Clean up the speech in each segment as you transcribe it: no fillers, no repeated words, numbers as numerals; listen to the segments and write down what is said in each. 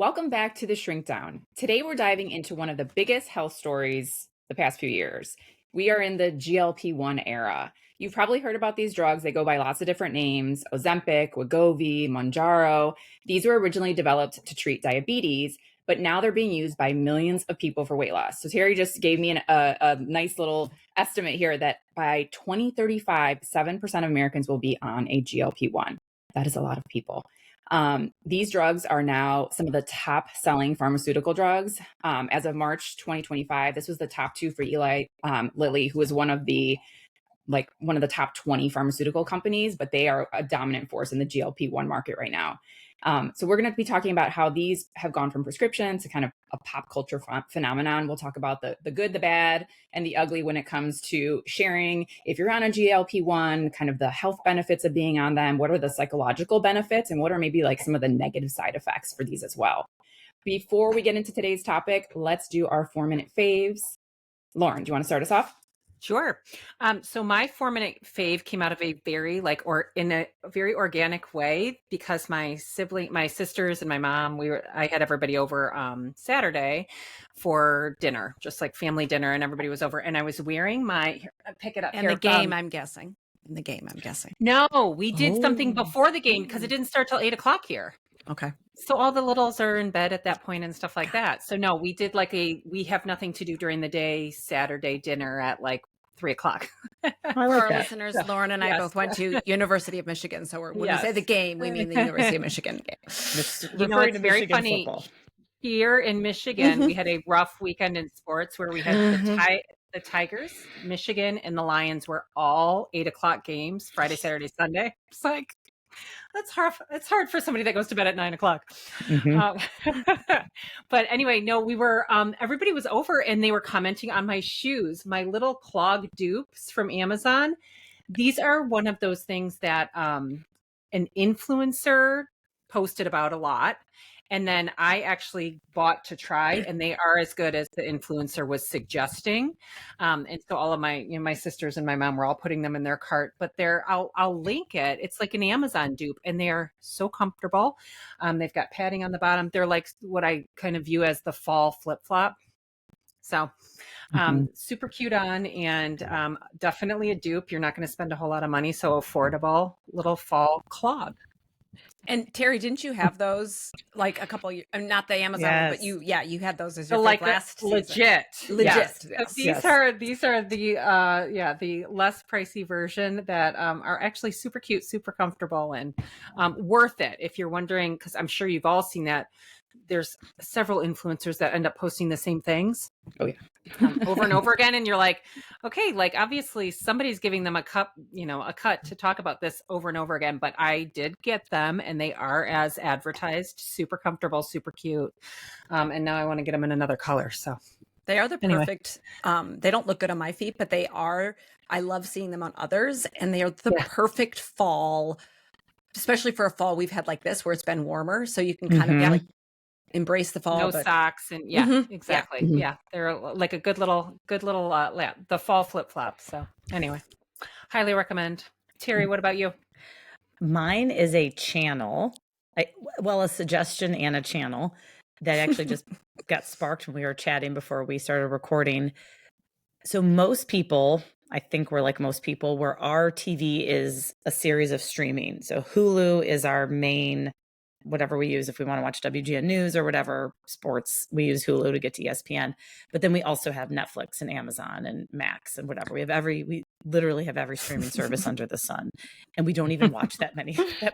Welcome back to the Shrink Down. Today we're diving into one of the biggest health stories the past few years. We are in the GLP-1 era. You've probably heard about these drugs. They go by lots of different names: Ozempic, Wegovy, Mounjaro. These were originally developed to treat diabetes, but now they're being used by millions of people for weight loss. So Terry just gave me a nice little estimate here that by 2035, 7% of Americans will be on a GLP-1. That is a lot of people. These drugs are now some of the top selling pharmaceutical drugs. As of March 2025, this was the top two for Eli Lilly, who is one of the top 20 pharmaceutical companies, but they are a dominant force in the GLP-1 market right now. So we're going to be talking about how these have gone from prescription to kind of a pop culture phenomenon. We'll talk about the good, the bad, and the ugly when it comes to sharing. If you're on a GLP-1, kind of the health benefits of being on them, what are the psychological benefits, and what are maybe like some of the negative side effects for these as well. Before we get into today's topic, let's do our 4-minute faves. Lauren, do you want to start us off? Sure. So my 4-minute fave came out of a very in a very organic way because my sisters and my mom, I had everybody over Saturday for dinner, just like family dinner, and everybody was over, and I was wearing pick it up and here. the game, I'm guessing. No, we did something before the game because it didn't start till 8:00 here. Okay. So all the littles are in bed at that point and stuff like that. So no, we did we have nothing to do during the day, Saturday dinner at 3:00. For our listeners, Lauren and I both went to University of Michigan. So when we say the game, we mean the University of Michigan game. It's very funny. Football. Here in Michigan, we had a rough weekend in sports where we had the Tigers, Michigan, and the Lions were all 8:00 games, Friday, Saturday, Sunday. It's like, that's hard. It's hard for somebody that goes to bed at 9:00. But anyway, no, we were, everybody was over and they were commenting on my shoes, my little clog dupes from Amazon. These are one of those things that an influencer posted about a lot. And then I actually bought to try, and they are as good as the influencer was suggesting. And so all of my sisters and my mom were all putting them in their cart, but I'll link it. It's like an Amazon dupe, and they are so comfortable. They've got padding on the bottom. They're like what I kind of view as the fall flip-flop. So super cute on, and definitely a dupe. You're not going to spend a whole lot of money. So affordable little fall clog. And Terry, didn't you have those a couple years? Not the Amazon, but you had those as your last legit. Yes. These are the less pricey version that are actually super cute, super comfortable, and worth it. If you're wondering, because I'm sure you've all seen that. There's several influencers that end up posting the same things. Oh yeah. Over and over again. And you're like, okay, obviously somebody's giving them a cut to talk about this over and over again, but I did get them and they are as advertised, super comfortable, super cute. And now I want to get them in another color. So they are the perfect, they don't look good on my feet, but I love seeing them on others, and they are the perfect fall, especially for a fall we've had like this where it's been warmer. So you can kind of embrace the fall. No socks and exactly. Yeah. They're like a good little the fall flip-flop. So anyway, highly recommend. Terry, what about you? Mine is a channel, a suggestion and a channel that actually just got sparked when we were chatting before we started recording. So most people, I think we're like most people, where our TV is a series of streaming. So Hulu is our main, whatever we use. If we want to watch WGN News or whatever sports, we use Hulu to get to ESPN. But then we also have Netflix and Amazon and Max and whatever. We literally have every streaming service under the sun. And we don't even watch that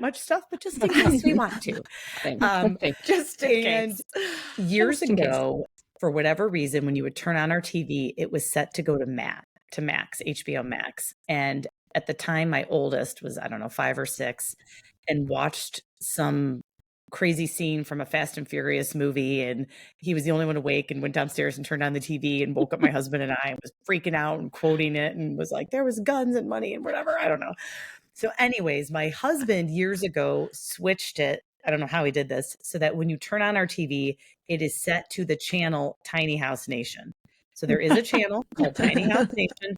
much stuff, but just in case we want to. Years ago, for whatever reason, when you would turn on our TV, it was set to go to Max, HBO Max. And at the time, my oldest was, 5 or 6, and watched some crazy scene from a Fast and Furious movie, and he was the only one awake and went downstairs and turned on the TV and woke up my husband and I, and was freaking out and quoting it and was like, there was guns and money and whatever. I don't know. So anyways, my husband years ago switched it. I don't know how he did this, so that when you turn on our TV, it is set to the channel Tiny House Nation. So there is a channel called Tiny House Nation.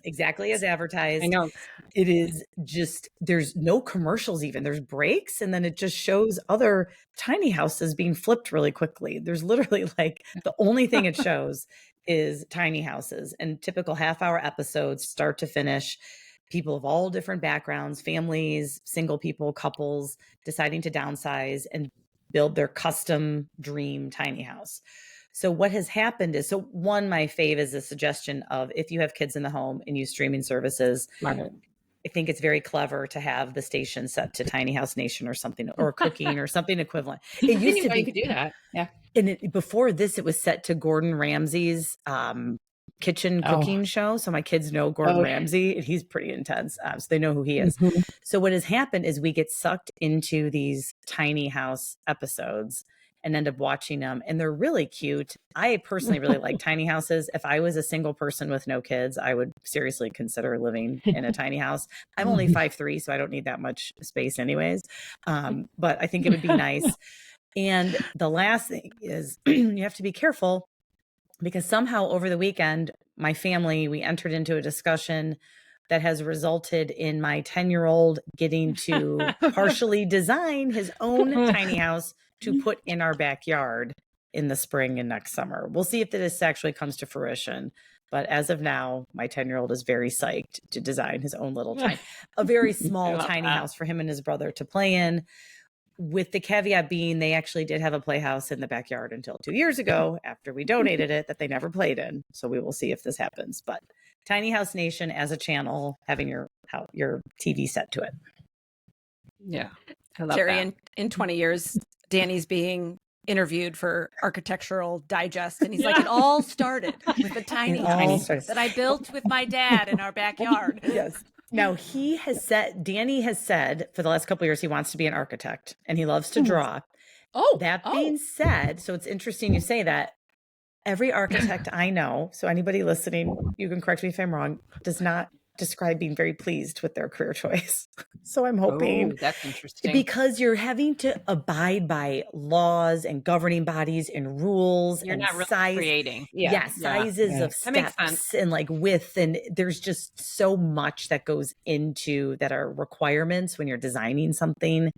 exactly as advertised. I know. It is just, there's no commercials even. There's breaks, and then it just shows other tiny houses being flipped really quickly. There's literally like the only thing it shows is tiny houses, and typical half-hour episodes, start to finish. People of all different backgrounds, families, single people, couples deciding to downsize and build their custom dream tiny house. So what has happened is, so one, my fave is a suggestion of, if you have kids in the home and use streaming services, I think it's very clever to have the station set to Tiny House Nation or something, or Cooking or something equivalent. It used to be, you could do that. Yeah. and before this, it was set to Gordon Ramsay's kitchen cooking show. So my kids know Gordon Ramsay, and he's pretty intense. So they know who he is. Mhm. So what has happened is we get sucked into these tiny house episodes and end up watching them, and they're really cute. I personally really like tiny houses. If I was a single person with no kids, I would seriously consider living in a tiny house. I'm only 5'3", so I don't need that much space anyways. But I think it would be nice. And the last thing is you have to be careful, because somehow over the weekend, my family, we entered into a discussion that has resulted in my 10-year-old getting to partially design his own tiny house to put in our backyard in the spring and next summer. We'll see if this actually comes to fruition. But as of now, my 10-year-old is very psyched to design his own little a very small tiny house for him and his brother to play in, with the caveat being they actually did have a playhouse in the backyard until 2 years ago, after we donated it, that they never played in. So we will see if this happens. But Tiny House Nation as a channel, having your TV set to it. Yeah. I love Jerry, that. in 20 years, Danny's being interviewed for Architectural Digest, and he's like, it all started with a tiny house that I built with my dad in our backyard. Yes. Now Danny has said for the last couple of years, he wants to be an architect and he loves to draw. That being said, so it's interesting you say that. Every architect I know, so anybody listening, you can correct me if I'm wrong, does not describe being very pleased with their career choice. So I'm hoping, that's interesting, because you're having to abide by laws and governing bodies and rules. You're and not really creating. Sizes of steps and like width. And there's just so much that goes into that are requirements when you're designing something.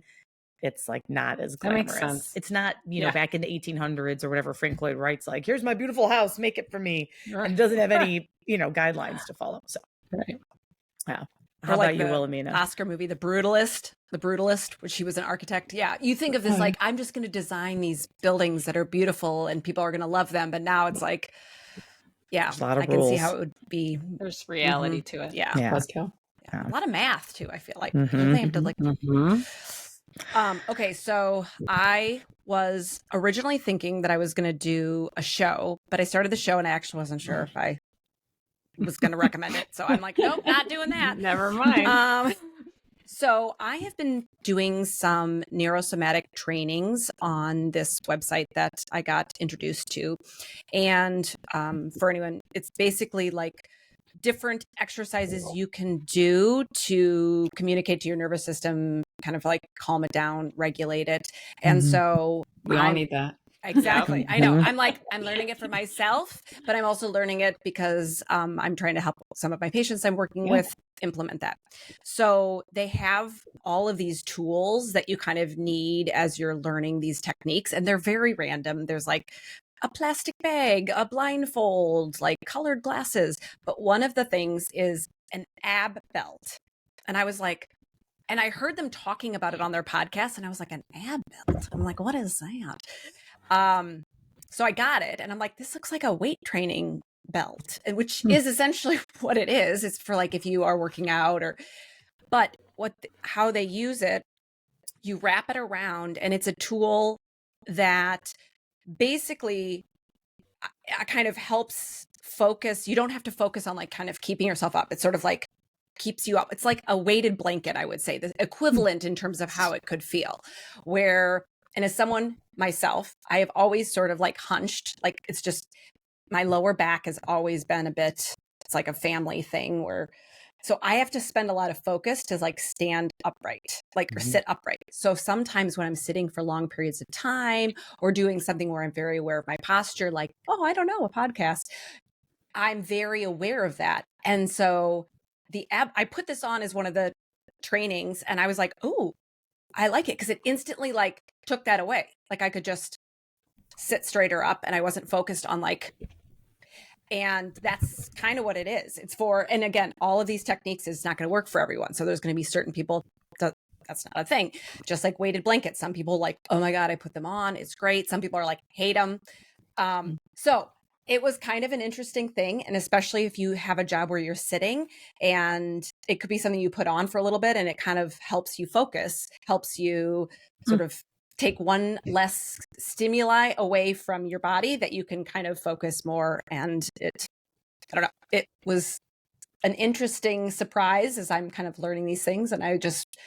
It's like not as glamorous. That makes sense. It's not, back in the 1800s or whatever, Frank Lloyd Wright's like, here's my beautiful house, make it for me. Right. And doesn't have any, guidelines to follow. So, yeah. How about you, Wilhelmina? Oscar movie, The Brutalist, which he was an architect. Yeah. You think of this like, I'm just going to design these buildings that are beautiful and people are going to love them. But now it's like, there's a lot of I can rules. see how it would be. There's reality to it. Yeah. Buzzkill. A lot of math too, I feel like. They have to like... Okay, so I was originally thinking that I was going to do a show, but I started the show and I actually wasn't sure if I was going to recommend it. So I'm like, nope, not doing that. Never mind. So I have been doing some neurosomatic trainings on this website that I got introduced to. And for anyone, it's basically like different exercises you can do to communicate to your nervous system, kind of like calm it down, regulate it. And so we all need that. Exactly. I know. I'm learning it for myself, but I'm also learning it because I'm trying to help some of my patients I'm working with implement that. So they have all of these tools that you kind of need as you're learning these techniques, and they're very random. There's like a plastic bag, a blindfold, like colored glasses. But one of the things is an ab belt. And I was like, and I heard them talking about it on their podcast, and I was like, an ab belt? I'm like, what is that? So I got it, and I'm like, this looks like a weight training belt, which is essentially what it is. It's for like if you are working out but how they use it, you wrap it around, and it's a tool that basically kind of helps focus. You don't have to focus on like kind of keeping yourself up. It's sort of like keeps you up. It's like a weighted blanket, I would say, the equivalent in terms of how it could feel. And as someone myself, I have always sort of like hunched, like it's just my lower back has always been it's like a family thing so I have to spend a lot of focus to like stand upright, or sit upright. So sometimes when I'm sitting for long periods of time or doing something where I'm very aware of my posture, like, I don't know, a podcast, I'm very aware of that. And so I put this on as one of the trainings, and I was like, oh, I like it, because it instantly like took that away. Like I could just sit straighter up, and I wasn't focused on like, and that's kind of what it is. It's for, and again, all of these techniques is not going to work for everyone. So there's going to be certain people that's not a thing. Just like weighted blankets. Some people like, oh my God, I put them on, it's great. Some people are like, hate them. So it was kind of an interesting thing. And especially if you have a job where you're sitting, and it could be something you put on for a little bit, and it kind of helps you focus, helps you sort of take one less stimuli away from your body, that you can kind of focus more. And I don't know, it was an interesting surprise as I'm kind of learning these things. And I just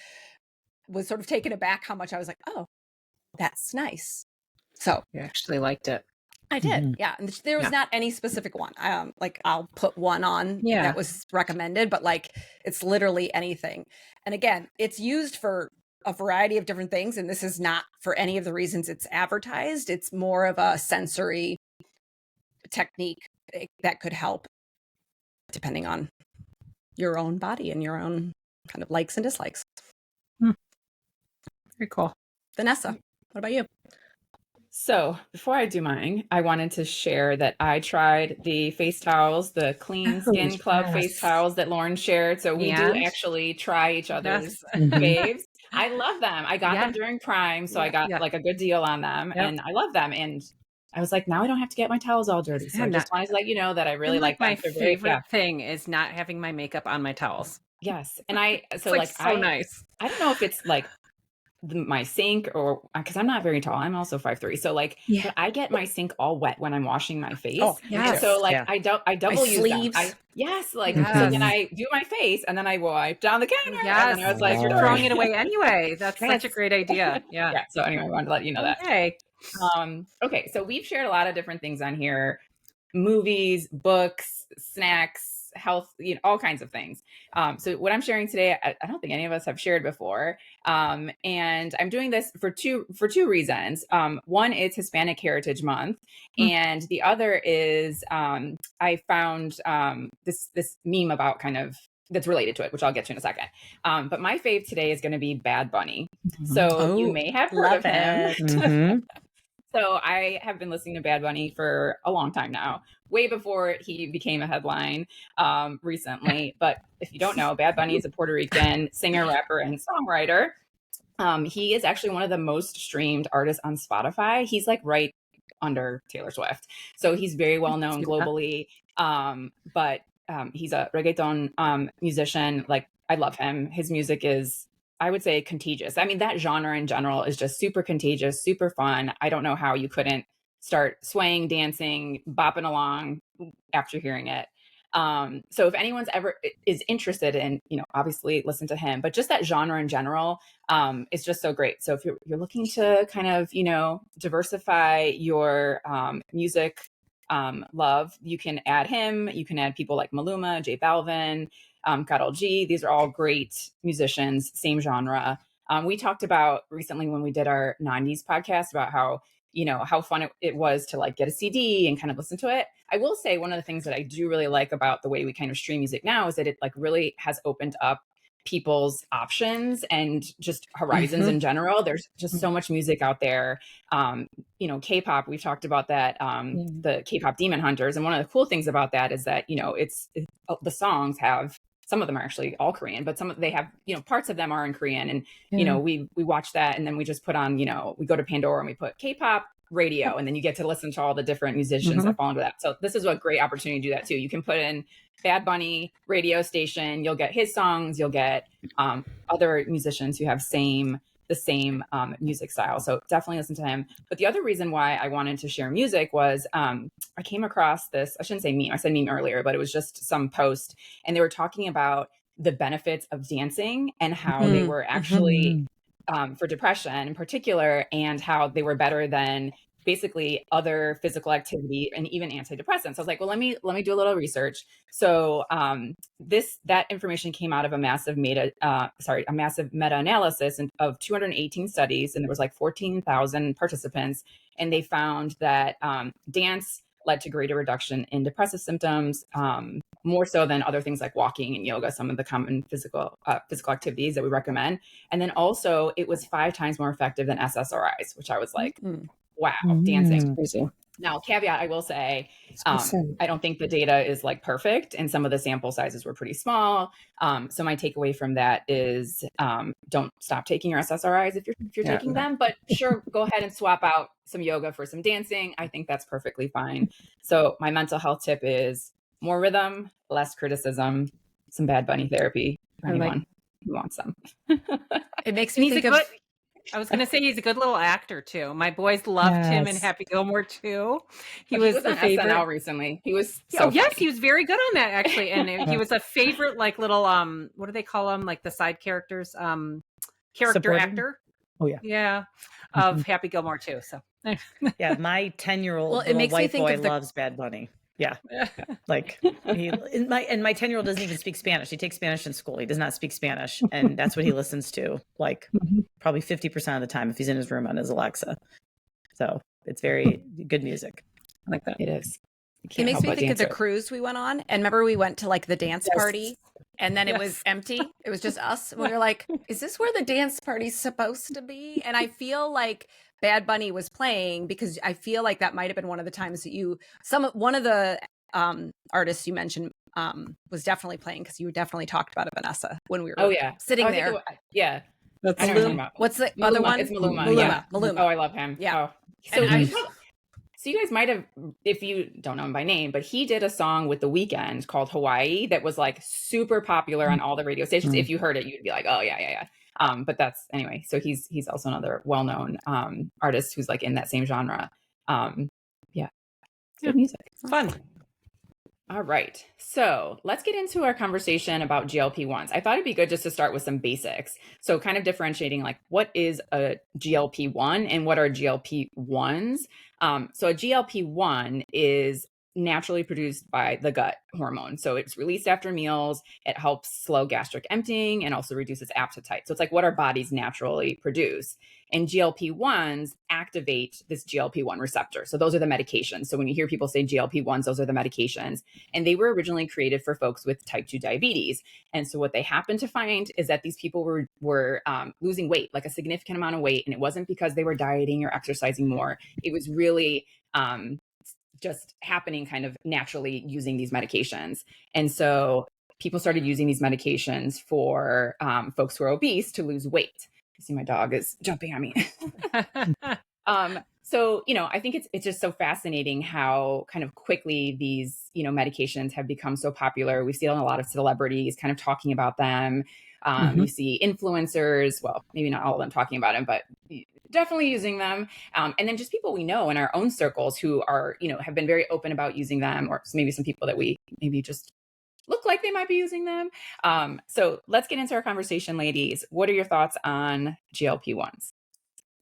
was sort of taken aback how much I was like, oh, that's nice. So You actually liked it. I did. Yeah. And there was not any specific one. Like I'll put one on that was recommended, but like it's literally anything. And again, it's used for a variety of different things. And this is not for any of the reasons it's advertised. It's more of a sensory technique that could help depending on your own body and your own kind of likes and dislikes. Very cool. Vanessa, what about you? So before I do mine, I wanted to share that I tried the face towels, the Clean Skin Club face towels that Lauren shared. So we do actually try each other's faves. I love them. I got them during Prime, so I got like a good deal on them, and I love them. And I was like, now I don't have to get my towels all dirty. So I just wanted to let you know that I really like them. My favorite thing is not having my makeup on my towels. Yes. And I, so like so nice. I don't know if it's like my sink, or because I'm not very tall, I'm also 5'3", so like but I get my sink all wet when I'm washing my face. And so like I double use sleeves. Them. So then I do my face, and then I wipe down the counter. And then I was like, you're throwing it away anyway. That's such a great idea. Yeah. So anyway, I wanted to let you know that. Okay, so we've shared a lot of different things on here: movies, books, snacks, health, all kinds of things. So what I'm sharing today, I don't think any of us have shared before. And I'm doing this for two reasons. One is Hispanic Heritage Month, and the other is I found this meme about kind of that's related to it, which I'll get to in a second. But my fave today is going to be Bad Bunny. So you may have heard of him. So I have been listening to Bad Bunny for a long time now, way before he became a headline recently. But if you don't know, Bad Bunny is a Puerto Rican singer, rapper, and songwriter. He is actually one of the most streamed artists on Spotify. He's like right under Taylor Swift. So he's very well known globally. But he's a reggaeton musician. Like, I love him. His music is, I would say, contagious. I mean, that genre in general is just super contagious, super fun. I don't know how you couldn't start swaying, dancing, bopping along after hearing it. So if anyone's ever is interested in, obviously listen to him, but just that genre in general, is just so great. So if you're looking to kind of, diversify your music love, you can add him. You can add people like Maluma, J Balvin, Karol G. These are all great musicians, same genre. We talked about recently when we did our 90s podcast about how fun it was to like get a CD and kind of listen to it. I will say one of the things that I do really like about the way we kind of stream music now is that it like really has opened up people's options and just horizons in general. There's just so much music out there. K-pop, we've talked about that, the K-pop Demon Hunters. And one of the cool things about that is that, the songs have, some of them are actually all Korean, but they have, parts of them are in Korean. And, we watch that, and then we just put on, we go to Pandora and we put K-pop radio, and then you get to listen to all the different musicians that fall into that. So this is a great opportunity to do that too. You can put in Bad Bunny radio station, you'll get his songs, you'll get other musicians who have the same music style. So definitely listen to him. But the other reason why I wanted to share music was I came across this, I shouldn't say meme, I said meme earlier, but it was just some post, and they were talking about the benefits of dancing and how they were actually for depression in particular, and how they were better than basically other physical activity and even antidepressants. I was like, well, let me do a little research. So that information came out of a massive meta-analysis of 218 studies, and there was like 14,000 participants, and they found that dance led to greater reduction in depressive symptoms, more so than other things like walking and yoga, some of the common physical activities that we recommend. And then also it was 5 times more effective than SSRIs, which I was like, wow, dancing. Crazy. Now, caveat, I will say, I don't think the data is like perfect, and some of the sample sizes were pretty small. So my takeaway from that is, don't stop taking your SSRIs if you're taking them, but sure, go ahead and swap out some yoga for some dancing. I think that's perfectly fine. So my mental health tip is more rhythm, less criticism, some Bad Bunny therapy for anyone who wants some. It makes me think of. I was going to say he's a good little actor too. My boys loved him in Happy Gilmore too. He was on favorite. SNL recently. He was so yes, he was very good on that actually, and he was a favorite like little what do they call them, like the side characters, character Supporting? Actor. Oh yeah, of Happy Gilmore too. So yeah, my 10-year-old Well, it makes me white think boy of the- loves Bad Bunny. Yeah, like my 10-year-old doesn't even speak Spanish. He takes Spanish in school. He does not speak Spanish, and that's what he listens to. Like probably 50% of the time, if he's in his room on his Alexa. So it's very good music. I like that. It is. It makes me think of the cruise we went on, and remember we went to like the dance party, and then it was empty. It was just us. We were like, "Is this where the dance party's supposed to be?" And I feel like Bad Bunny was playing because I feel like that might have been one of the times that one of the artists you mentioned was definitely playing, because you definitely talked about it, Vanessa, when we were sitting there. That's What's the Maluma. other one? It's Maluma. Maluma. Oh, I love him. Yeah. Oh. So you guys might have, if you don't know him by name, but he did a song with The Weeknd called Hawaii that was like super popular on all the radio stations. If you heard it, you'd be like, oh yeah. But that's anyway. So he's also another well-known artist who's like in that same genre. Good music. Fun. All right. So let's get into our conversation about GLP-1s. I thought it'd be good just to start with some basics. So kind of differentiating like what is a GLP-1 and what are GLP-1s. So a GLP-1 is naturally produced by the gut hormone. So it's released after meals. It helps slow gastric emptying and also reduces appetite. So it's like what our bodies naturally produce. And GLP-1s activate this GLP-1 receptor. So those are the medications. So when you hear people say GLP-1s, those are the medications. And they were originally created for folks with type 2 diabetes. And so what they happened to find is that these people were losing weight, like a significant amount of weight. And it wasn't because they were dieting or exercising more. It was really just happening kind of naturally using these medications. And so people started using these medications for folks who are obese to lose weight. You see my dog is jumping on me. So, I think it's just so fascinating how kind of quickly these, medications have become so popular. We see a lot of celebrities kind of talking about them. You see influencers, well, maybe not all of them talking about them, but definitely using them. And then just people we know in our own circles who are, have been very open about using them, or maybe some people that we maybe just look like they might be using them. So let's get into our conversation, ladies. What are your thoughts on GLP-1s?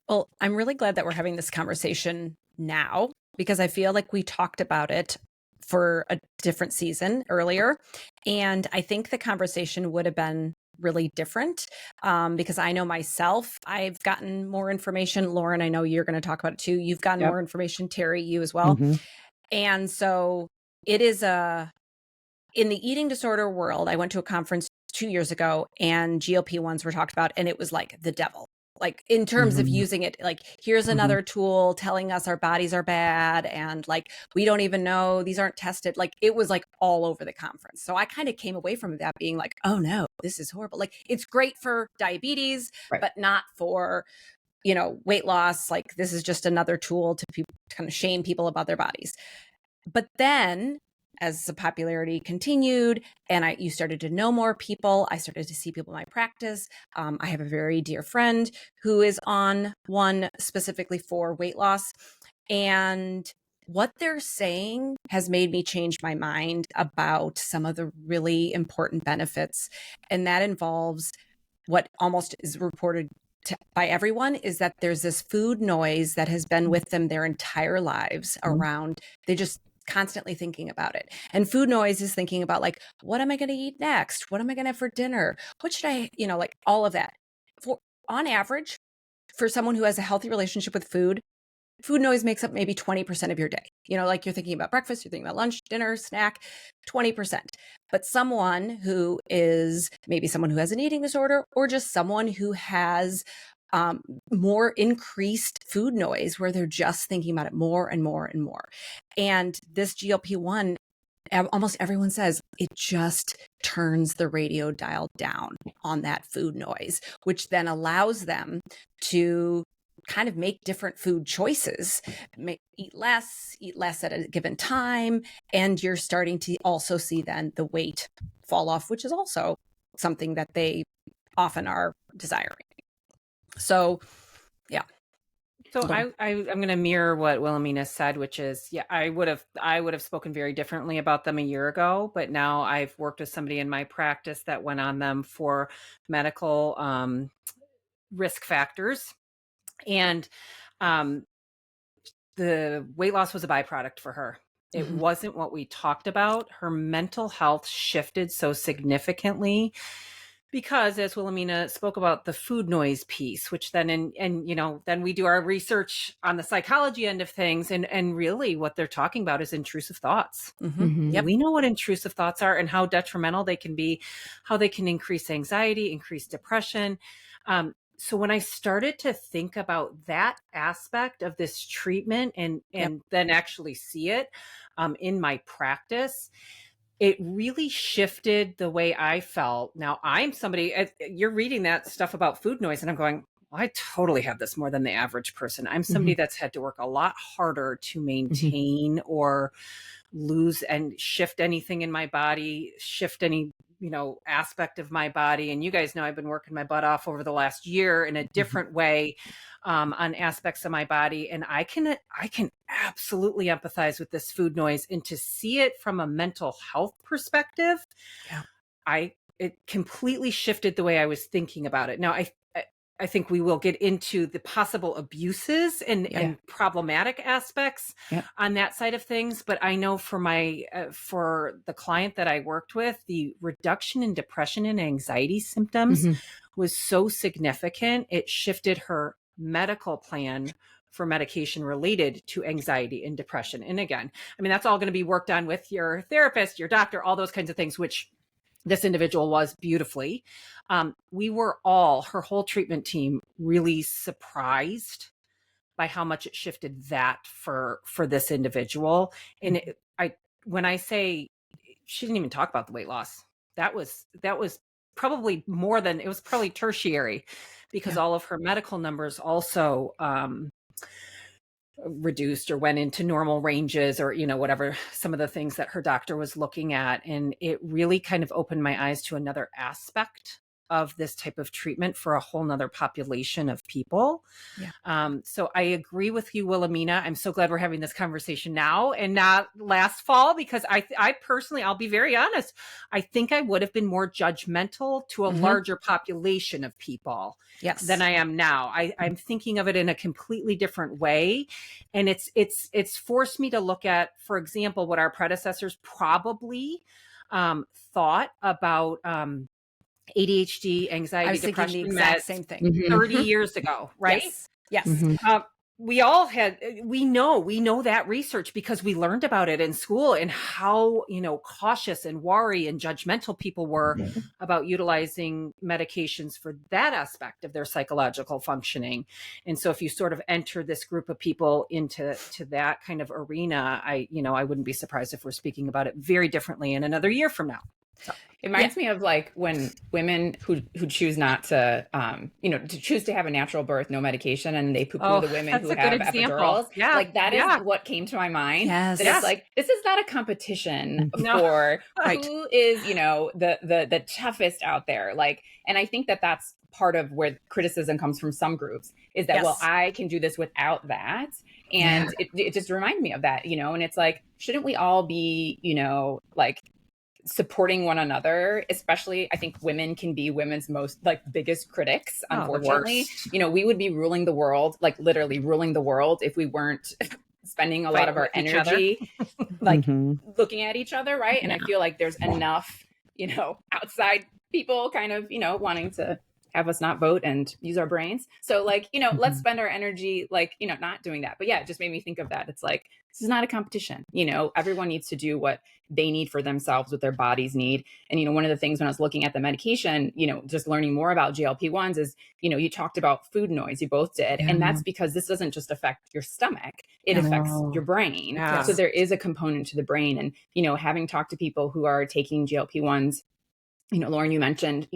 Well, I'm really glad that we're having this conversation now, because I feel like we talked about it for a different season earlier. And I think the conversation would have been really different because I know myself, I've gotten more information. Lauren, I know you're going to talk about it too. You've gotten more information. Terry, you as well. And so it is in the eating disorder world, I went to a conference 2 years ago and GLP-1s were talked about, and it was like the devil. Like in terms of using it, like here's another tool telling us our bodies are bad and like we don't even know, these aren't tested. Like it was like all over the conference. So I kind of came away from that being like, oh no, this is horrible. Like it's great for diabetes, but not for, weight loss. Like this is just another tool to kind of shame people about their bodies. But then as the popularity continued and you started to know more people, I started to see people in my practice. I have a very dear friend who is on one specifically for weight loss. And what they're saying has made me change my mind about some of the really important benefits. And that involves what almost is reported by everyone is that there's this food noise that has been with them their entire lives around. They just constantly thinking about it. And food noise is thinking about like, what am I going to eat next? What am I going to have for dinner? What should I, like all of that. On average, for someone who has a healthy relationship with food, food noise makes up maybe 20% of your day. Like you're thinking about breakfast, you're thinking about lunch, dinner, snack, 20%. But someone who is maybe someone who has an eating disorder, or just someone who has more increased food noise, where they're just thinking about it more and more and more. And this GLP-1, almost everyone says it just turns the radio dial down on that food noise, which then allows them to kind of make different food choices, eat less at a given time. And you're starting to also see then the weight fall off, which is also something that they often are desiring. So, yeah. So I'm going to mirror what Wilhelmina said, which is, I would have spoken very differently about them a year ago, but now I've worked with somebody in my practice that went on them for medical risk factors, and the weight loss was a byproduct for her. It wasn't what we talked about. Her mental health shifted so significantly because, as Wilhelmina spoke about, the food noise piece, which then, then we do our research on the psychology end of things. And really what they're talking about is intrusive thoughts. Yep. We know what intrusive thoughts are and how detrimental they can be, how they can increase anxiety, increase depression. So when I started to think about that aspect of this treatment and then actually see it in my practice, it really shifted the way I felt. Now, I'm somebody, you're reading that stuff about food noise, and I'm going, well, I totally have this more than the average person. I'm somebody that's had to work a lot harder to maintain or lose and shift anything in my body, shift any aspect of my body. And you guys know I've been working my butt off over the last year in a different way on aspects of my body. And I can absolutely empathize with this food noise, and to see it from a mental health perspective, it completely shifted the way I was thinking about it. Now, I think we will get into the possible abuses and problematic aspects on that side of things. But I know for for the client that I worked with, the reduction in depression and anxiety symptoms was so significant. It shifted her medical plan for medication related to anxiety and depression. And again, I mean, that's all going to be worked on with your therapist, your doctor, all those kinds of things, which this individual was beautifully. We were all, her whole treatment team, really surprised by how much it shifted that for this individual. And when I say she didn't even talk about the weight loss, that was probably more than, it was probably tertiary, because all of her medical numbers also reduced or went into normal ranges, or whatever, some of the things that her doctor was looking at. And it really kind of opened my eyes to another aspect of this type of treatment for a whole nother population of people. So I agree with you, Wilhelmina. I'm so glad we're having this conversation now and not last fall, because I personally, I'll be very honest, I think I would have been more judgmental to a larger population of people than I am now. I'm thinking of it in a completely different way. And it's forced me to look at, for example, what our predecessors probably thought about ADHD, anxiety, depression, the exact same thing 30 years ago, right? Yes. We all we know that research because we learned about it in school, and how, cautious and wary and judgmental people were about utilizing medications for that aspect of their psychological functioning. And so if you sort of enter this group of people into that kind of arena, I wouldn't be surprised if we're speaking about it very differently in another year from now. So, it reminds me of like when women who choose not to, to choose to have a natural birth, no medication, and they poo-poo the women who have epidurals. Like that is what came to my mind. That it's like, this is not a competition for who is, the toughest out there. Like, and I think that that's part of where criticism comes from some groups, is that, well, I can do this without that. And it just reminded me of that, and it's like, shouldn't we all be, like, supporting one another? Especially, I think women can be women's most biggest critics, unfortunately. We would be ruling the world, like literally ruling the world, if we weren't spending a lot of our energy looking at each other, right? And I feel like there's enough outside people kind of wanting to have us not vote and use our brains. So like, let's spend our energy like, not doing that. But yeah, it just made me think of that. It's like, this is not a competition. Everyone needs to do what they need for themselves, what their bodies need. And, one of the things when I was looking at the medication, just learning more about GLP-1s is, you talked about food noise, you both did. And that's because this doesn't just affect your stomach, it affects your brain. Yeah. So there is a component to the brain. And, having talked to people who are taking GLP-1s, Lauren, you mentioned,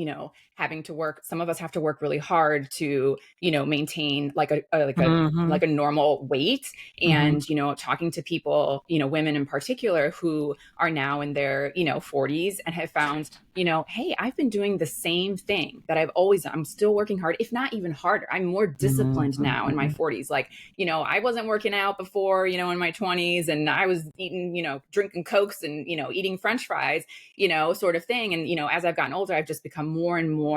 having to work, some of us have to work really hard to, maintain like a normal weight. And, talking to people, women in particular who are now in their, 40s and have found, hey, I've been doing the same thing that I've always done. I'm still working hard, if not even harder. I'm more disciplined now in my 40s. Like, I wasn't working out before, in my 20s, and I was eating, drinking Cokes and, eating French fries, sort of thing. And, as I've gotten older, I've just become more and more,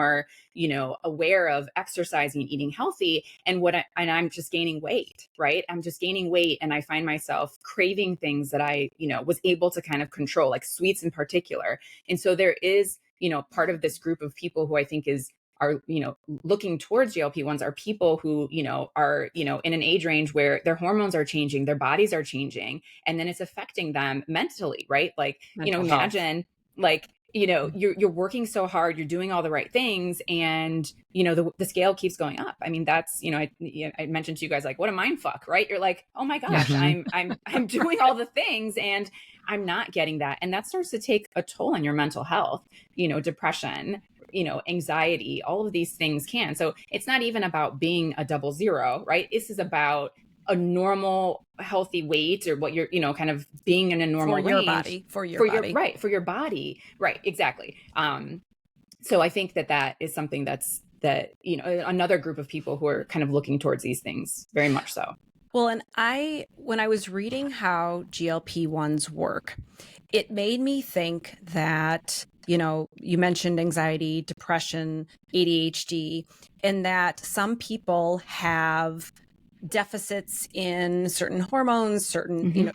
aware of exercising and eating healthy. And I'm just gaining weight, right? I'm just gaining weight. And I find myself craving things that I, was able to kind of control, like sweets in particular. And so there is, part of this group of people who I think are, looking towards GLP-1s are people who, are, in an age range where their hormones are changing, their bodies are changing, and then it's affecting them mentally, right? Like, imagine like, you're working so hard, you're doing all the right things, and the scale keeps going up. I mean, that's I mentioned to you guys, like, what a mind fuck, right? You're like, oh my gosh, I'm doing all the things and I'm not getting that, and that starts to take a toll on your mental health. Depression, anxiety, all of these things can. So it's not even about being a 00, right? This is about a normal healthy weight, or what you're, kind of being in a normal range for your body. For your body. Right. Exactly. So I think that is something that, another group of people who are kind of looking towards these things very much so. Well, and when I was reading how GLP-1s work, it made me think that, you mentioned anxiety, depression, ADHD, and that some people have deficits in certain hormones, certain,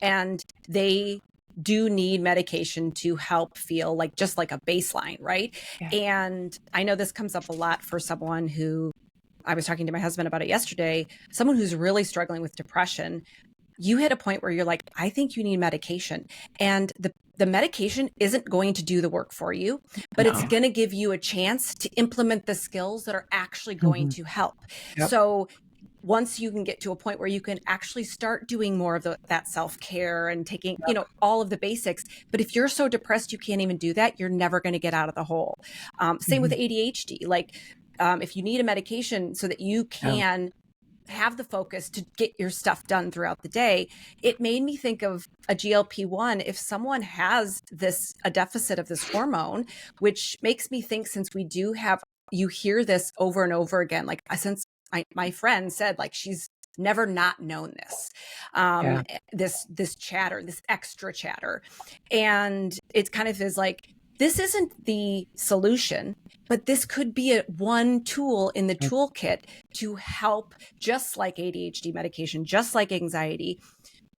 and they do need medication to help feel like just like a baseline, right? Yeah. And I know this comes up a lot for someone who, I was talking to my husband about it yesterday, someone who's really struggling with depression. You hit a point where you're like, I think you need medication. And the medication isn't going to do the work for you, but it's going to give you a chance to implement the skills that are actually going to help. Yep. So once you can get to a point where you can actually start doing more of that self-care and taking, all of the basics. But if you're so depressed you can't even do that, you're never going to get out of the hole. Same with ADHD. Like, if you need a medication so that you can have the focus to get your stuff done throughout the day, it made me think of a GLP-1. If someone has a deficit of this hormone, which makes me think, since we do have, you hear this over and over again, like since my friend said, like, she's never not known this chatter, this extra chatter. And it kind of is like, this isn't the solution, but this could be one tool in the toolkit to help, just like ADHD medication, just like anxiety,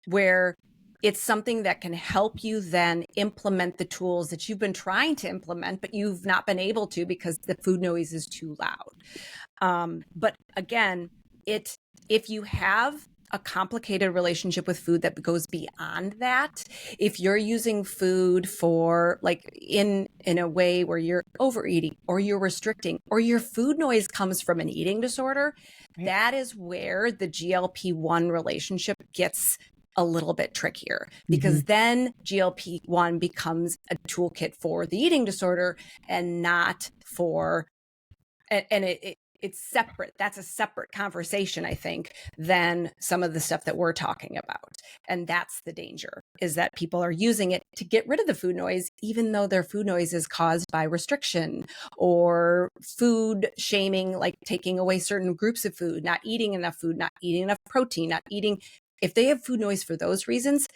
where it's something that can help you then implement the tools that you've been trying to implement, but you've not been able to because the food noise is too loud. But again, if you have a complicated relationship with food that goes beyond that, if you're using food for like in a way where you're overeating or you're restricting or your food noise comes from an eating disorder, that is where the GLP-1 relationship gets a little bit trickier, because then GLP-1 becomes a toolkit for the eating disorder and not for, and it's separate. That's a separate conversation, I think, than some of the stuff that we're talking about. And that's the danger, is that people are using it to get rid of the food noise, even though their food noise is caused by restriction or food shaming, like taking away certain groups of food, not eating enough food, not eating enough protein, not eating. If they have food noise for those reasons,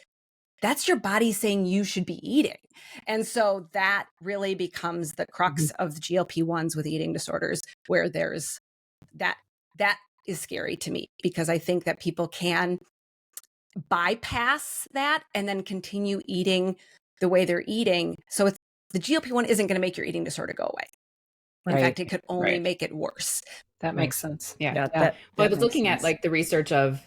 that's your body saying you should be eating. And so that really becomes the crux of the GLP-1s with eating disorders, where there's that is scary to me, because I think that people can bypass that and then continue eating the way they're eating. So the GLP-1 isn't going to make your eating disorder go away. In Right. fact, it could only Right. make it worse. That makes sense. Yeah. Yeah, Yeah. Well, I that was makes looking at sense. like the research of,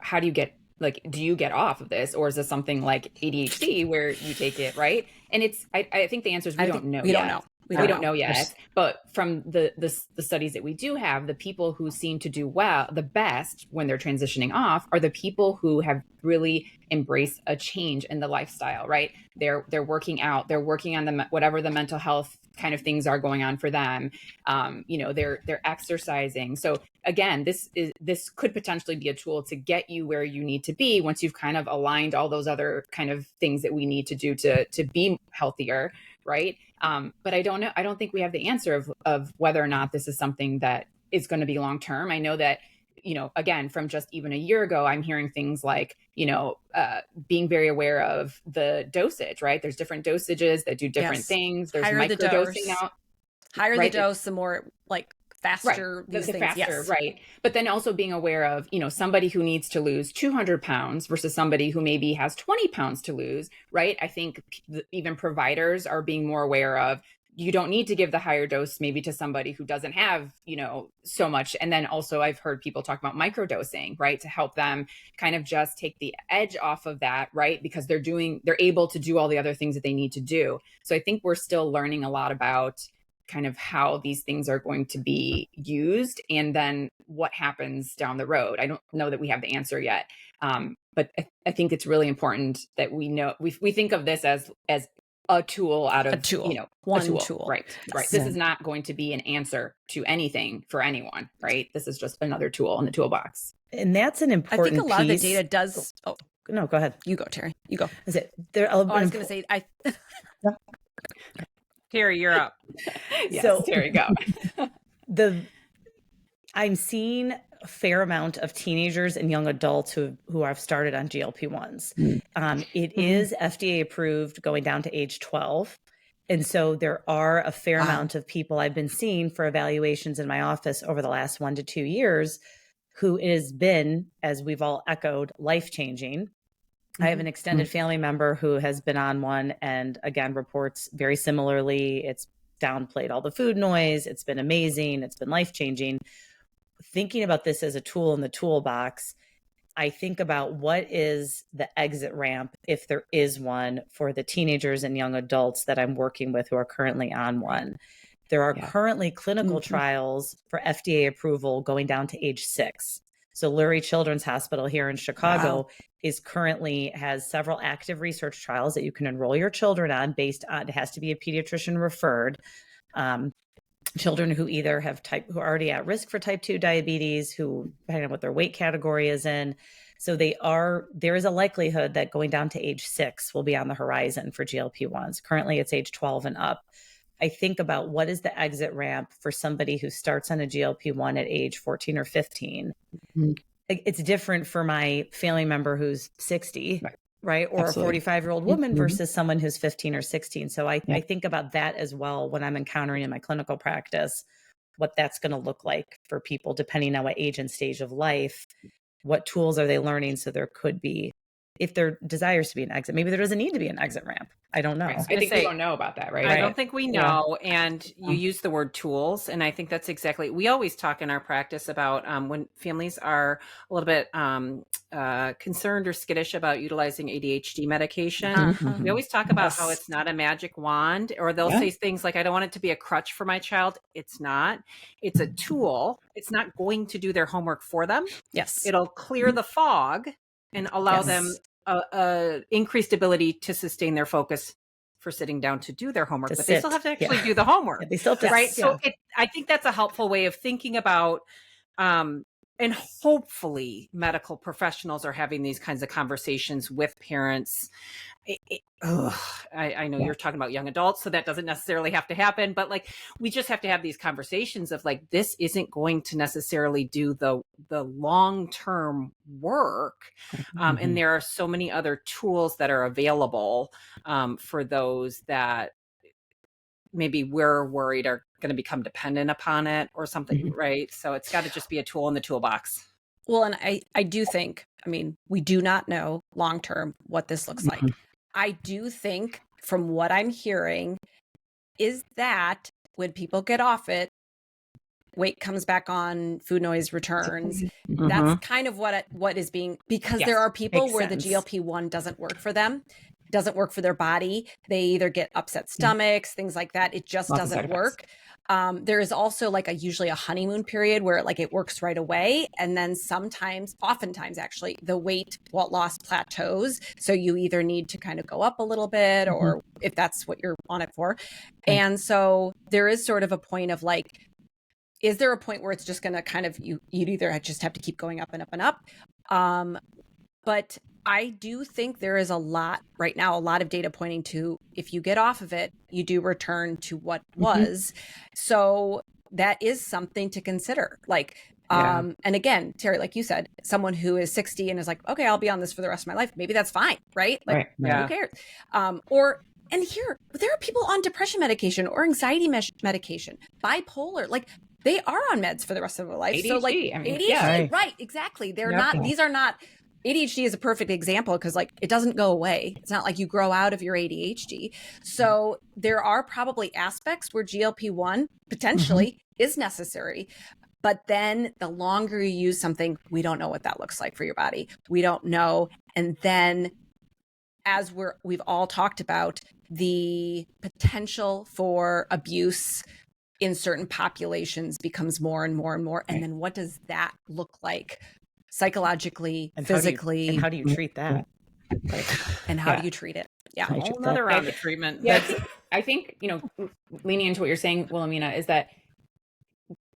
how do you get, like, do you get off of this, or is this something like ADHD where you take it, right? And I think the answer is we don't know we don't yet. know. We don't know yet. But from the studies that we do have, the people who seem to do the best when they're transitioning off are the people who have really embraced a change in the lifestyle, right? They're working out, they're working on whatever the mental health kind of things are going on for them. They're exercising. So again, this could potentially be a tool to get you where you need to be once you've kind of aligned all those other kind of things that we need to do to be healthier, right? But I don't know. I don't think we have the answer of whether or not this is something that is going to be long term. I know that, again, from just even a year ago, I'm hearing things like, being very aware of the dosage, right? There's different dosages that do different things. There's Higher the microdosing dose. now. Higher Right? the dose, the more like faster these the things. faster, Yes. right. But then also being aware of, somebody who needs to lose 200 pounds versus somebody who maybe has 20 pounds to lose, right? I think even providers are being more aware of, you don't need to give the higher dose maybe to somebody who doesn't have, so much. And then also I've heard people talk about microdosing, right? To help them kind of just take the edge off of that, right? Because they're able to do all the other things that they need to do. So I think we're still learning a lot about kind of how these things are going to be used and then what happens down the road. I don't know that we have the answer yet. But I think it's really important that we know, we think of this as a tool out of, A tool. a tool. Right. Yes. Right. This is not going to be an answer to anything for anyone, right? This is just another tool in the toolbox. And that's an I important think a lot of the piece. data does. Oh, No, go ahead. you go, Terry. You go. Is it there? I was going to say, Terry, you're up. Yes, So- there you go. I'm seeing a fair amount of teenagers and young adults who have started on GLP-1s. It is FDA approved going down to age 12. And so there are a fair amount of people I've been seeing for evaluations in my office over the last 1 to 2 years who has been, as we've all echoed, life-changing. I have an extended family member who has been on one and again reports very similarly. It's downplayed all the food noise. It's been amazing. It's been life-changing. Thinking about this as a tool in the toolbox, I think about what is the exit ramp, if there is one, for the teenagers and young adults that I'm working with who are currently on one. There are currently clinical trials for FDA approval going down to age 6. So Lurie Children's Hospital here in Chicago has several active research trials that you can enroll your children on based on, it has to be a pediatrician referred. Children who either who are already at risk for type 2 diabetes, who depending on what their weight category is in. So there is a likelihood that going down to age 6 will be on the horizon for GLP-1s. Currently it's age 12 and up. I think about what is the exit ramp for somebody who starts on a GLP-1 at age 14 or 15. It's different for my family member who's 60, right? Or Absolutely. a 45-year-old woman versus someone who's 15 or 16. So I think about that as well when I'm encountering in my clinical practice, what that's going to look like for people, depending on what age and stage of life, what tools are they learning. So there could be, if there desires to be an exit, maybe there doesn't need to be an exit ramp. I don't know. Right. I think we don't know about that, right? I don't think we know. And you use the word tools. And I think that's exactly, we always talk in our practice about when families are a little bit concerned or skittish about utilizing ADHD medication. We always talk about how it's not a magic wand, or they'll say things like, I don't want it to be a crutch for my child. It's not. It's a tool. It's not going to do their homework for them. Yes. It'll clear the fog and allow them increased ability to sustain their focus for sitting down to do their homework, but they still have to actually do the homework. They still have to, right? So I think that's a helpful way of thinking about, and hopefully medical professionals are having these kinds of conversations with parents. I know you're talking about young adults, so that doesn't necessarily have to happen, but like, we just have to have these conversations of like, this isn't going to necessarily do the long-term work. And there are so many other tools that are available for those that maybe we're worried are going to become dependent upon it or something, right? So it's got to just be a tool in the toolbox. Well, and I do think, I mean, we do not know long-term what this looks like. I do think from what I'm hearing is that when people get off it, weight comes back on, food noise returns. That's kind of what is being, because Yes, there are people makes where the sense. GLP-1 doesn't work for them, doesn't work for their body. They either get upset stomachs, things like that. It just Lots of side doesn't effects. work. There is also like usually a honeymoon period where like it works right away. And then oftentimes actually, the weight loss plateaus. So you either need to kind of go up a little bit, or if that's what you're on it for. And so there is sort of a point of like, is there a point where it's just going to kind of, you'd either just have to keep going up and up and up. But I do think there is a lot right now, a lot of data pointing to, if you get off of it, you do return to what was. So that is something to consider. Like, and again, Terry, like you said, someone who is 60 and is like, okay, I'll be on this for the rest of my life. Maybe that's fine. Right. Like, who cares? And here, there are people on depression medication or anxiety medication, bipolar, like they are on meds for the rest of their life. ADHD, So like I mean, ADHD, right, exactly. They're not, these are not, ADHD is a perfect example because like it doesn't go away. It's not like you grow out of your ADHD. So there are probably aspects where GLP-1 potentially is necessary. But then the longer you use something, we don't know what that looks like for your body. We don't know. And then as we've all talked about, the potential for abuse in certain populations becomes more and more and more. And then what does that look like psychologically, And physically? and how do you treat that? And how do you treat it? Yeah. A whole nother round of treatment. Yeah, I think, leaning into what you're saying, Wilhelmina, is that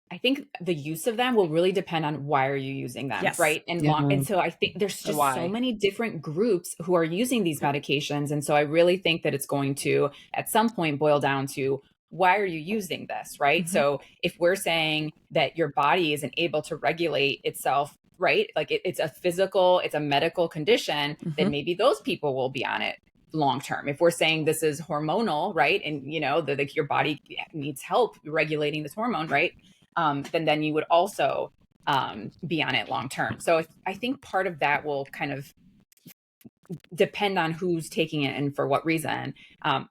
I think the use of them will really depend on why are you using them, right? And so I think there's just so many different groups who are using these medications. And so I really think that it's going to, at some point, boil down to, why are you using this, right? So if we're saying that your body isn't able to regulate itself, right? Like it's a medical condition, then maybe those people will be on it long term. If we're saying this is hormonal, right? And that your body needs help regulating this hormone, right? Then you would also be on it long term. So I think part of that will kind of depend on who's taking it and for what reason.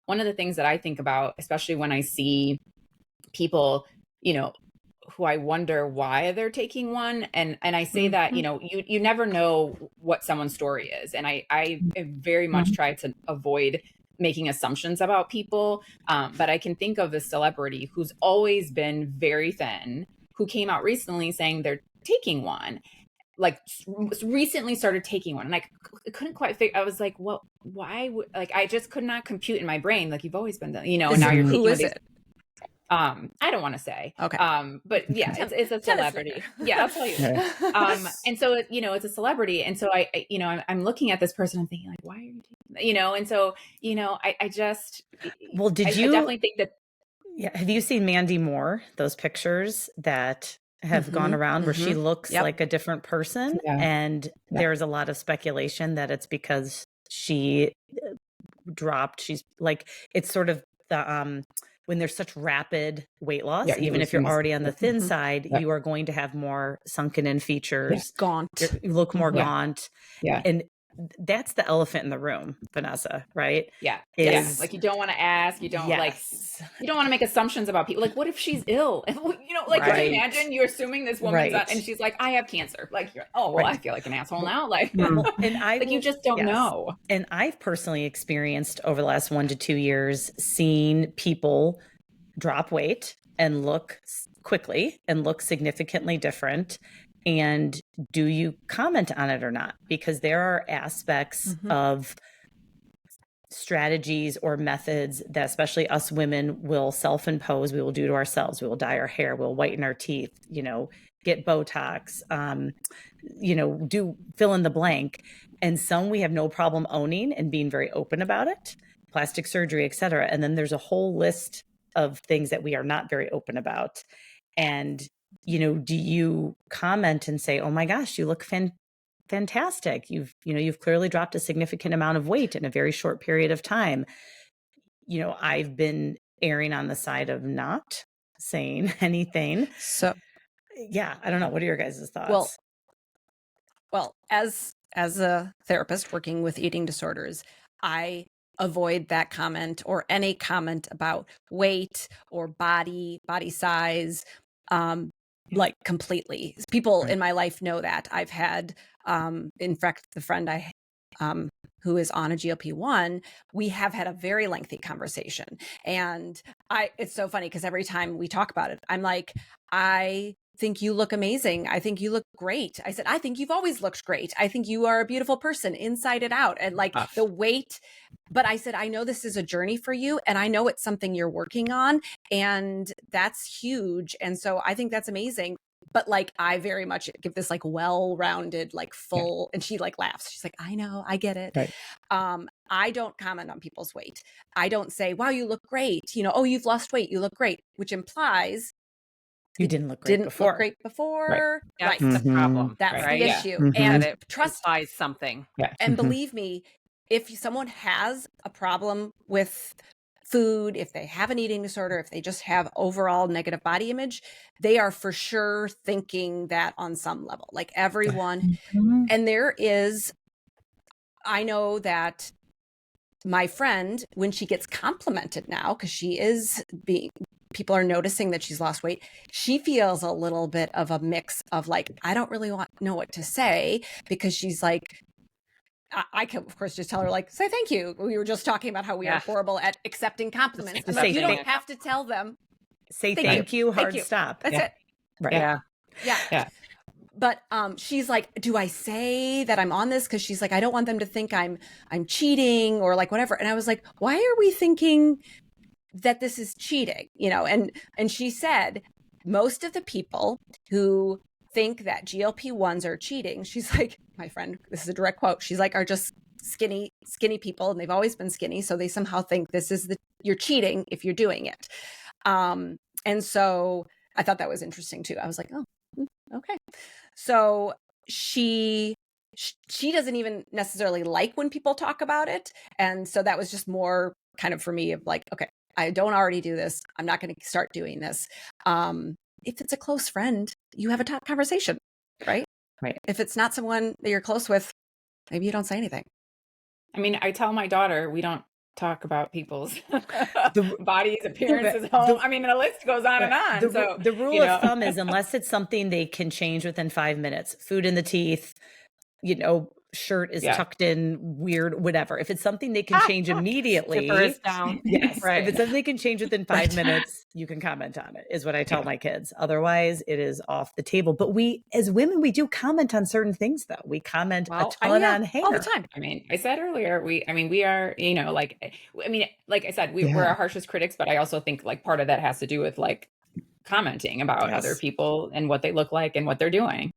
One of the things that I think about, especially when I see people, who I wonder why they're taking one. And I say that, you never know what someone's story is. And I very much try to avoid making assumptions about people. But I can think of a celebrity who's always been very thin, who came out recently saying they're taking one, like recently started taking one. And I couldn't quite figure, I was like, well, why would, like, I just could not compute in my brain. Like, you've always been, now you're taking who is it? I don't want to say. Okay. But yeah, it's a celebrity. Yeah, I'll tell you. And so, it's a celebrity. And so I'm looking at this person, I'm thinking like, why are you taking that? And so, I just, well, I definitely think that. Yeah. Have you seen Mandy Moore, those pictures that have gone around where she looks like a different person? And there's a lot of speculation that it's because she dropped. She's like, it's sort of the, when there's such rapid weight loss, even if you're already on the thin side, you are going to have more sunken in features. Gaunt. You look more gaunt. Yeah. And that's the elephant in the room, Vanessa, right? Yeah. Like you don't want to ask, you don't like, you don't want to make assumptions about people. Like, what if she's ill? Can you imagine you're assuming this woman's and she's like, I have cancer. Like, you're, I feel like an asshole now. Like, and you just don't know. And I've personally experienced over the last 1 to 2 years, seeing people drop weight and look quickly and look significantly different. And do you comment on it or not? Because there are aspects of strategies or methods that especially us women will self-impose. We will do to ourselves. We will dye our hair. We'll whiten our teeth, get Botox, do fill in the blank. And some we have no problem owning and being very open about it, plastic surgery, et cetera. And then there's a whole list of things that we are not very open about. And do you comment and say, oh my gosh, you look fantastic. You've clearly dropped a significant amount of weight in a very short period of time. I've been erring on the side of not saying anything. So yeah, I don't know. What are your guys' thoughts? Well, as a therapist working with eating disorders, I avoid that comment or any comment about weight or body size, like completely. People in my life know that. I've had, in fact, the friend who is on a GLP-1, we have had a very lengthy conversation. And it's so funny because every time we talk about it, I'm like, I think you look amazing. I think you look great. I said, I think you've always looked great. I think you are a beautiful person inside and out. And like the weight, but I said, I know this is a journey for you and I know it's something you're working on and that's huge. And so I think that's amazing. But like, I very much give this like well-rounded, like full, and she like laughs. She's like, I know, I get it. Right. I don't comment on people's weight. I don't say, wow, you look great. Oh, you've lost weight. You look great, which implies you didn't look great before. Look great before. Right. That's the problem. That's right? the issue. And it implies something. And believe me, if someone has a problem with food, if they have an eating disorder, if they just have overall negative body image, they are for sure thinking that on some level, like everyone. And I know that my friend, when she gets complimented now, because people are noticing that she's lost weight, she feels a little bit of a mix of like, I don't really know what to say, because she's like, I can, of course, just tell her, like, say thank you. We were just talking about how we are horrible at accepting compliments. I'm like, you don't have to tell them. Say thank you, hard stop. That's it. Right. Yeah. But she's like, do I say that I'm on this? Because she's like, I don't want them to think I'm cheating or like whatever. And I was like, why are we thinking that this is cheating? And she said, most of the people who think that GLP-1s are cheating, she's like, my friend, this is a direct quote, she's like, are just skinny people, and they've always been skinny, so they somehow think this is you're cheating if you're doing it. And so I thought that was interesting too. I was like, oh, okay. So she doesn't even necessarily like when people talk about it, and so that was just more kind of for me of like, okay, I don't already do this, I'm not going to start doing this. If it's a close friend, you have a top conversation, right? Right. If it's not someone that you're close with, maybe you don't say anything. I mean, I tell my daughter, we don't talk about people's bodies, appearances, home. I mean, the list goes on and on. The rule of thumb is, unless it's something they can change within 5 minutes, food in the teeth, shirt is tucked in weird, whatever. If it's something they can change immediately, zipper is down. Yes. Right. If it's something they can change within 5 minutes, you can comment on it, is what I tell my kids. Otherwise, it is off the table. But we, as women, we do comment on certain things, though. We comment a ton on hair all the time. I mean, I said earlier, we are, like I said, we're our harshest critics, but I also think like part of that has to do with like commenting about other people and what they look like and what they're doing.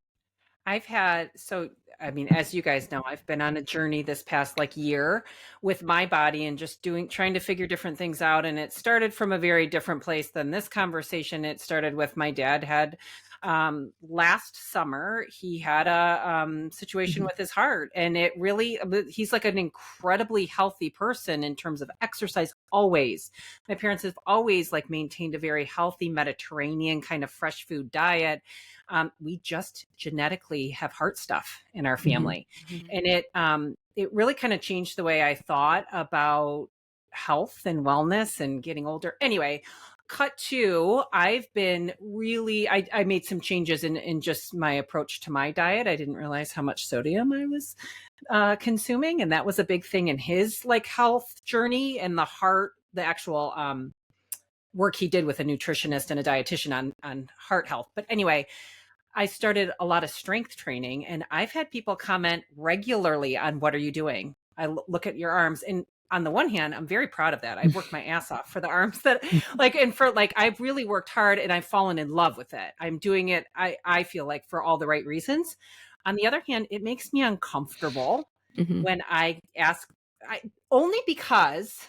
As you guys know, I've been on a journey this past year with my body and just trying to figure different things out. And it started from a very different place than this conversation. It started with my dad had last summer, he had a situation with his heart, and he's like an incredibly healthy person in terms of exercise. Always. My parents have always maintained a very healthy Mediterranean kind of fresh food diet. We just genetically have heart stuff in our family. And it really kind of changed the way I thought about health and wellness and getting older. Anyway, cut to, I've been I made some changes in just my approach to my diet. I didn't realize how much sodium I was consuming. And that was a big thing in his health journey, and the actual work he did with a nutritionist and a dietitian on heart health. But anyway, I started a lot of strength training, and I've had people comment regularly on, what are you doing? I look at your arms, and on the one hand, I'm very proud of that. I've worked my ass off for the arms that I've really worked hard, and I've fallen in love with it. I'm doing it, I feel like, for all the right reasons. On the other hand, it makes me uncomfortable when I ask, only because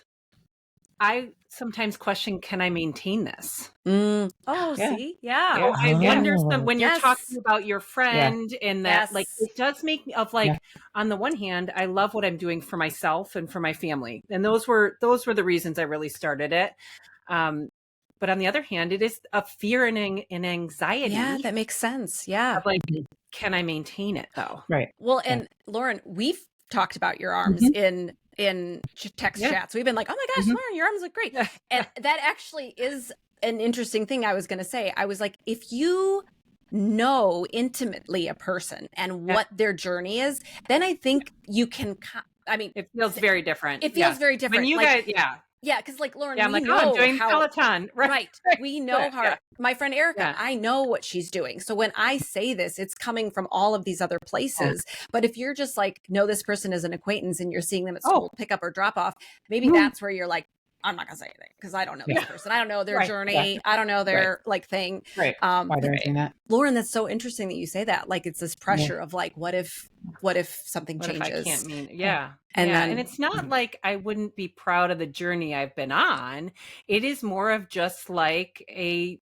I sometimes question, can I maintain this? See? Yeah. So I wonder when you're talking about your friend and that, it does make me on the one hand, I love what I'm doing for myself and for my family. And those were the reasons I really started it. But on the other hand, it is a fear and anxiety. Yeah, that makes sense. Yeah. Of can I maintain it though? Right. Well, and Lauren, we've talked about your arms in in text Yeah. chats. We've been like, oh my gosh, Mhm. Lauren, your arms look great. And that actually is an interesting thing I was going to say. I was like, if you know intimately a person and Yeah. what their journey is, then I think you can, I mean, It feels very different. it feels very different. When you like, guys, yeah, because like Lauren, yeah, I'm we like, oh, I'm know doing how Peloton. right. We know Right. how Yeah. my friend Erica, Yeah. I know what she's doing. So when I say this, it's coming from all of these other places. But if you're just like, no, this person is an acquaintance and you're seeing them at school pickup or drop off, maybe that's where you're like, I'm not gonna say anything because I don't know this person. I don't know their Right. journey. Yeah. I don't know their like thing. Right. Why they're doing that. Lauren, that's so interesting that you say that. Like it's this pressure of like, what if something What if I changes? can't mean? And Yeah. then And it's not like I wouldn't be proud of the journey I've been on. It is more of just like an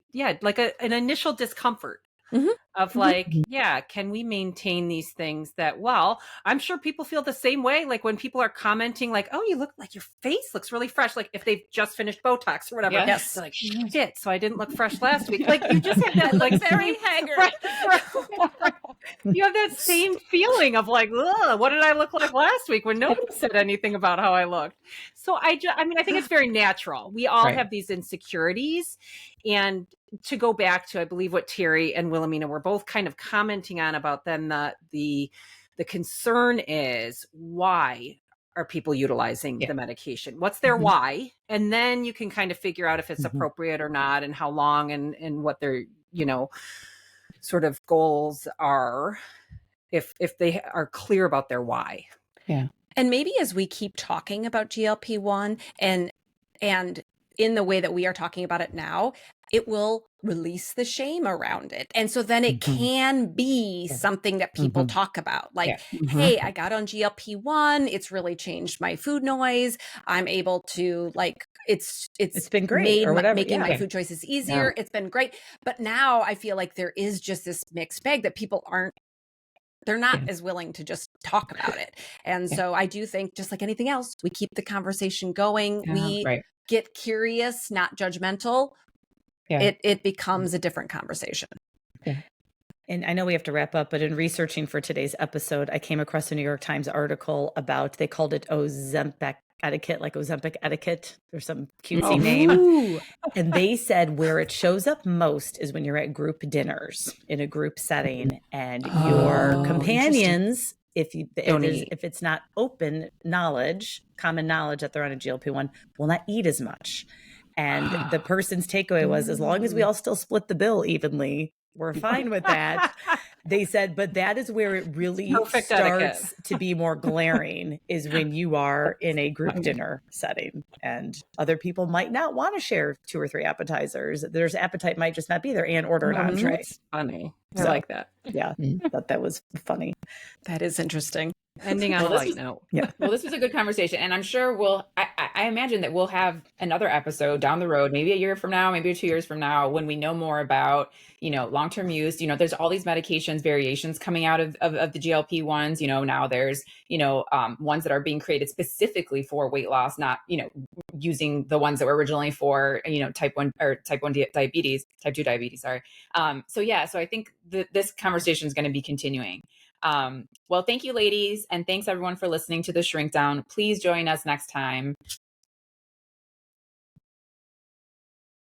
initial discomfort Mhm. of Mhm. like, can we maintain these things that, well, I'm sure people feel the same way. Like when people are commenting like, oh, you look like your face looks really fresh. Like if they've just finished Botox or whatever, Yes. they're like, shit, so I didn't look fresh last week. Like you just have that I like look very same- haggard. Right. You have that same feeling of like, ugh, what did I look like last week when nobody said anything about how I looked? So I think it's very natural. We all have these insecurities. And to go back to, I believe what Terry and Wilhelmina were both kind of commenting on about then the concern is, why are people utilizing the medication? What's their why? And then you can kind of figure out if it's appropriate or not and how long and what their, sort of goals are if they are clear about their why. Yeah. And maybe as we keep talking about GLP-1 and in the way that we are talking about it now, it will release the shame around it. And so then it can be something that people talk about. Like, hey, I got on GLP-1. It's really changed my food noise. I'm able to like, it's been great or whatever. Making my food choices easier. It's been great. But now I feel like there is just this mixed bag that people they're not as willing to just talk about it. And so I do think, just like anything else, we keep the conversation going. We get curious, not judgmental. It becomes a different conversation. And I know we have to wrap up, but in researching for today's episode, I came across a New York Times article about, they called it Ozempic etiquette, like Ozempic etiquette. There's some cutesy name. And they said where it shows up most is when you're at group dinners in a group setting and your companions, if it's not open knowledge, common knowledge that they're on a GLP-1, will not eat as much. And the person's takeaway was, as long as we all still split the bill evenly, we're fine with that. They said, but that is where it really starts to be more glaring, is when you are in a group dinner setting and other people might not want to share 2 or 3 appetizers. There's appetite might just not be there, and order an entree. It's funny. I like that. Yeah, I thought that was funny. That is interesting. Ending on a light note. Yeah. Well, this was a good conversation, and I'm sure I imagine that we'll have another episode down the road, maybe a year from now, maybe 2 years from now, when we know more about, long-term use. There's all these medications variations coming out of the GLP-1s. Now there's, ones that are being created specifically for weight loss, not, using the ones that were originally for, type 1 diabetes, type 2 diabetes, sorry. So I think this conversation is going to be continuing. Well, thank you, ladies. And thanks everyone for listening to the Shrink Down. Please join us next time.